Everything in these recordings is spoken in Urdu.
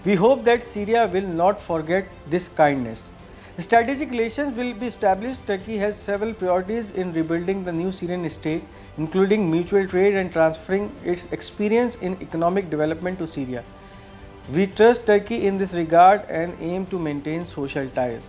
We hope that Syria will not forget this kindness. Strategic relations will be established. Turkey has several priorities in rebuilding the new Syrian state, including mutual trade and transferring its experience in economic development to Syria. We trust Turkey in this regard and aim to maintain social ties.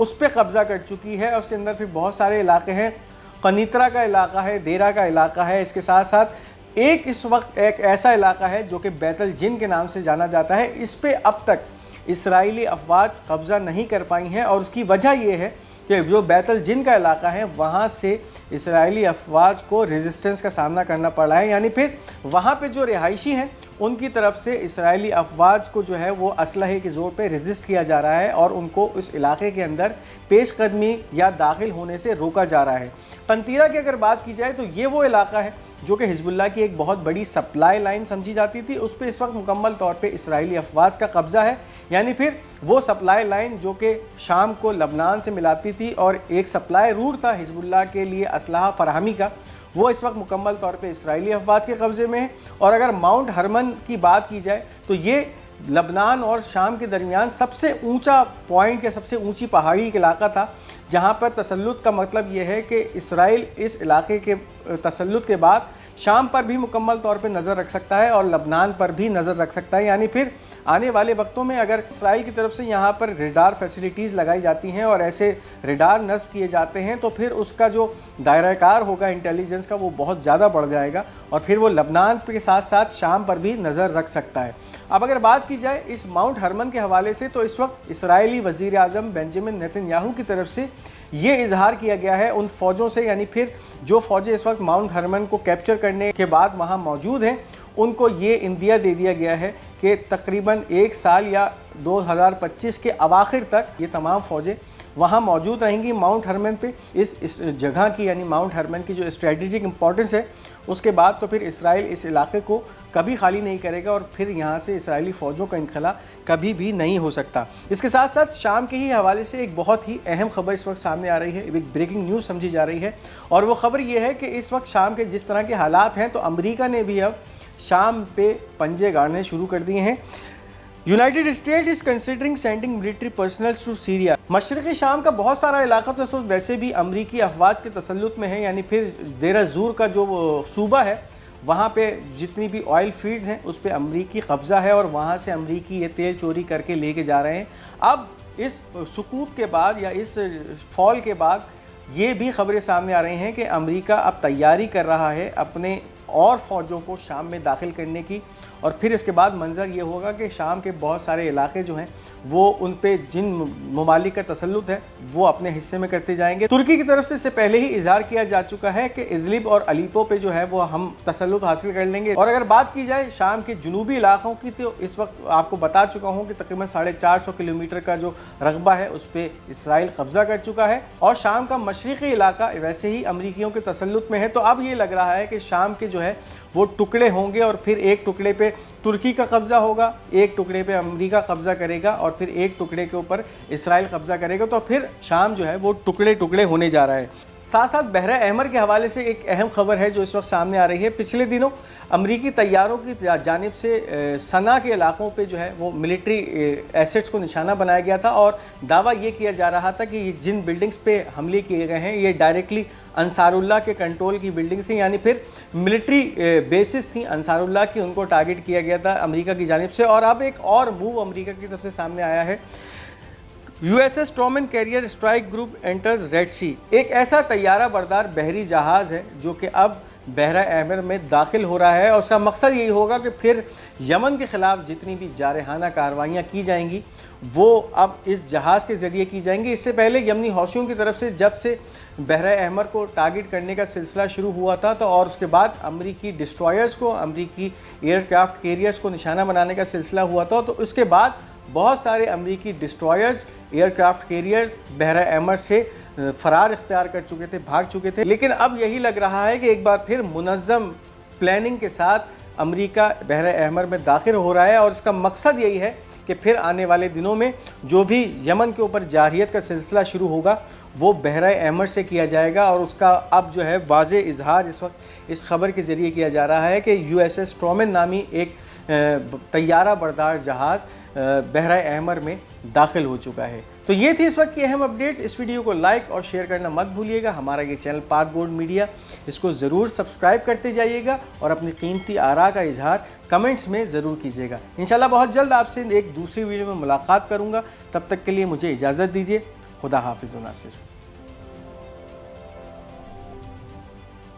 اس پہ قبضہ کر چکی ہے. اور اس کے اندر پھر بہت سارے علاقے ہیں, قنیطرہ کا علاقہ ہے, دیرہ کا علاقہ ہے. اس کے ساتھ ساتھ ایک اس وقت ایک ایسا علاقہ ہے جو کہ بیت الجن کے نام سے جانا جاتا ہے. اس پہ اب تک اسرائیلی افواج قبضہ نہیں کر پائی ہیں, اور اس کی وجہ یہ ہے کہ جو بیت الجن کا علاقہ ہے وہاں سے اسرائیلی افواج کو ریزسٹنس کا سامنا کرنا پڑ رہا ہے. یعنی پھر وہاں پہ جو رہائشی ہیں ان کی طرف سے اسرائیلی افواج کو جو ہے وہ اسلحے کے زور پہ ریزسٹ کیا جا رہا ہے, اور ان کو اس علاقے کے اندر پیش قدمی یا داخل ہونے سے روکا جا رہا ہے. قنطرہ کی اگر بات کی جائے تو یہ وہ علاقہ ہے جو کہ حزب اللہ کی ایک بہت بڑی سپلائی لائن سمجھی جاتی تھی. اس پہ اس وقت مکمل طور پہ اسرائیلی افواج کا قبضہ ہے. یعنی پھر وہ سپلائی لائن جو کہ شام کو لبنان سے ملاتی تھی اور ایک سپلائی روٹ تھا حزب اللہ کے لیے اسلحہ فراہمی کا, وہ اس وقت مکمل طور پہ اسرائیلی افواج کے قبضے میں ہے. اور اگر ماؤنٹ ہرمن کی بات کی جائے تو یہ لبنان اور شام کے درمیان سب سے اونچا پوائنٹ یا سب سے اونچی پہاڑی علاقہ تھا, جہاں پر تسلط کا مطلب یہ ہے کہ اسرائیل اس علاقے کے تسلط کے بعد شام پر بھی مکمل طور پہ نظر رکھ سکتا ہے اور لبنان پر بھی نظر رکھ سکتا ہے. یعنی پھر آنے والے وقتوں میں اگر اسرائیل کی طرف سے یہاں پر ریڈار فیسلٹیز لگائی جاتی ہیں اور ایسے ریڈار نصب کیے جاتے ہیں تو پھر اس کا جو دائرہ کار ہوگا انٹیلیجنس کا وہ بہت زیادہ بڑھ جائے گا, اور پھر وہ لبنان کے ساتھ ساتھ شام پر بھی نظر رکھ سکتا ہے. اب اگر بات کی جائے اس ماؤنٹ ہرمن کے حوالے سے تو اس وقت اسرائیلی وزیر اعظم بنجامن نیتن یاہو کی طرف سے یہ اظہار کیا گیا ہے ان فوجوں سے, یعنی پھر جو فوجیں اس وقت ماؤنٹ ہرمن کو کیپچر کرنے کے بعد وہاں موجود ہیں ان کو یہ اندیا دے دیا گیا ہے کہ تقریباً 1 سال یا 2025 کے اواخر تک یہ تمام فوجیں وہاں موجود رہیں گی ماؤنٹ ہرمن پہ. اس جگہ کی یعنی ماؤنٹ ہرمن کی جو اسٹریٹجک امپورٹنس ہے اس کے بعد تو پھر اسرائیل اس علاقے کو کبھی خالی نہیں کرے گا اور پھر یہاں سے اسرائیلی فوجوں کا انخلا کبھی بھی نہیں ہو سکتا. اس کے ساتھ ساتھ شام کے ہی حوالے سے ایک بہت ہی اہم خبر اس وقت سامنے آ رہی ہے, ایک بریکنگ نیوز سمجھی جا رہی ہے, اور وہ خبر یہ ہے کہ اس وقت شام کے جس طرح کے حالات ہیں تو امریکہ نے بھی اب شام پہ پنجے گاڑنے شروع کر دیے ہیں. United state is considering sending military personnels to Syria. مشرقی شام کا بہت سارا علاقہ تو اس وقت ویسے بھی امریکی افواج کے تسلط میں ہے. یعنی پھر دیرہ زور کا جو صوبہ ہے وہاں پہ جتنی بھی آئل فیلڈز ہیں اس پہ امریکی قبضہ ہے, اور وہاں سے امریکی یہ تیل چوری کر کے لے کے جا رہے ہیں. اب اس سقوط کے بعد یا اس فال کے بعد یہ بھی خبریں سامنے آ رہی ہیں کہ امریکہ اب تیاری کر رہا ہے اپنے اور فوجوں کو شام میں داخل کرنے کی, اور پھر اس کے بعد منظر یہ ہوگا کہ شام کے بہت سارے علاقے جو ہیں وہ ان پہ جن ممالک کا تسلط ہے وہ اپنے حصے میں کرتے جائیں گے. ترکی کی طرف سے اس سے پہلے ہی اظہار کیا جا چکا ہے کہ ادلب اور الیپو پہ جو ہے وہ ہم تسلط حاصل کر لیں گے. اور اگر بات کی جائے شام کے جنوبی علاقوں کی تو اس وقت آپ کو بتا چکا ہوں کہ تقریباً 450 کلومیٹر کا جو رقبہ ہے اس پہ اسرائیل قبضہ کر چکا ہے, اور شام کا مشرقی علاقہ ویسے ہی امریکیوں کے تسلط میں ہے. تو اب یہ لگ رہا ہے کہ شام کے جو ہے وہ ٹکڑے ہوں گے, اور پھر ایک ٹکڑے پہ ترکی کا قبضہ ہوگا, ایک ٹکڑے پہ امریکہ قبضہ کرے گا, اور پھر ایک ٹکڑے کے اوپر اسرائیل قبضہ کرے گا. تو پھر شام جو ہے وہ ٹکڑے ٹکڑے ہونے جا رہا ہے. ساتھ ساتھ بحیرہ احمر کے حوالے سے ایک اہم خبر ہے جو اس وقت سامنے آ رہی ہے. پچھلے دنوں امریکی طیاروں کی جانب سے صنعاء کے علاقوں پہ جو ہے وہ ملٹری ایسٹس کو نشانہ بنایا گیا تھا, اور دعویٰ یہ کیا جا رہا تھا کہ یہ جن بلڈنگز پہ حملے کیے گئے ہیں یہ ڈائریکٹلی انصار اللہ کے کنٹرول کی بلڈنگز تھیں. یعنی پھر ملٹری بیسز تھیں انصار اللہ کی, ان کو ٹارگٹ کیا گیا تھا امریکہ کی جانب سے. اور اب ایک اور موو امریکہ کی طرف سے سامنے آیا ہے. U S S Truman carrier strike group enters Red Sea. ایک ایسا طیارہ بردار بحری جہاز ہے جو کہ اب بحیرہ احمر میں داخل ہو رہا ہے, اور اس کا مقصد یہی ہوگا کہ پھر یمن کے خلاف جتنی بھی جارحانہ کارروائیاں کی جائیں گی وہ اب اس جہاز کے ذریعے کی جائیں گی. اس سے پہلے یمنی حوثیوں کی طرف سے جب سے بحیرہ احمر کو ٹارگٹ کرنے کا سلسلہ شروع ہوا تھا تو اور اس کے بعد امریکی ڈسٹرائرز کو, امریکی ایئر کرافٹ کیریئرز کو نشانہ بنانے کا سلسلہ ہوا تھا, تو اس کے بعد بہت سارے امریکی ڈسٹرائرز, ایئر کرافٹ کیریئرز بحیرہ احمر سے فرار اختیار کر چکے تھے, بھاگ چکے تھے. لیکن اب یہی لگ رہا ہے کہ ایک بار پھر منظم پلاننگ کے ساتھ امریکہ بحیرہ احمر میں داخل ہو رہا ہے, اور اس کا مقصد یہی ہے کہ پھر آنے والے دنوں میں جو بھی یمن کے اوپر جارحیت کا سلسلہ شروع ہوگا وہ بحیرہ احمر سے کیا جائے گا. اور اس کا اب جو ہے واضح اظہار اس وقت اس خبر کے ذریعے کیا جا رہا ہے کہ یو ایس ایس ٹرومن نامی ایک طیارہ بردار جہاز بحیرہ احمر میں داخل ہو چکا ہے. تو یہ تھی اس وقت کی اہم اپڈیٹس. اس ویڈیو کو لائک اور شیئر کرنا مت بھولیے گا. ہمارا یہ چینل پاک گولڈ میڈیا, اس کو ضرور سبسکرائب کرتے جائیے گا, اور اپنی قیمتی آراء کا اظہار کمنٹس میں ضرور کیجیے گا. انشاءاللہ بہت جلد آپ سے ایک دوسری ویڈیو میں ملاقات کروں گا. تب تک کے لیے مجھے اجازت دیجیے. خدا حافظ و ناصر.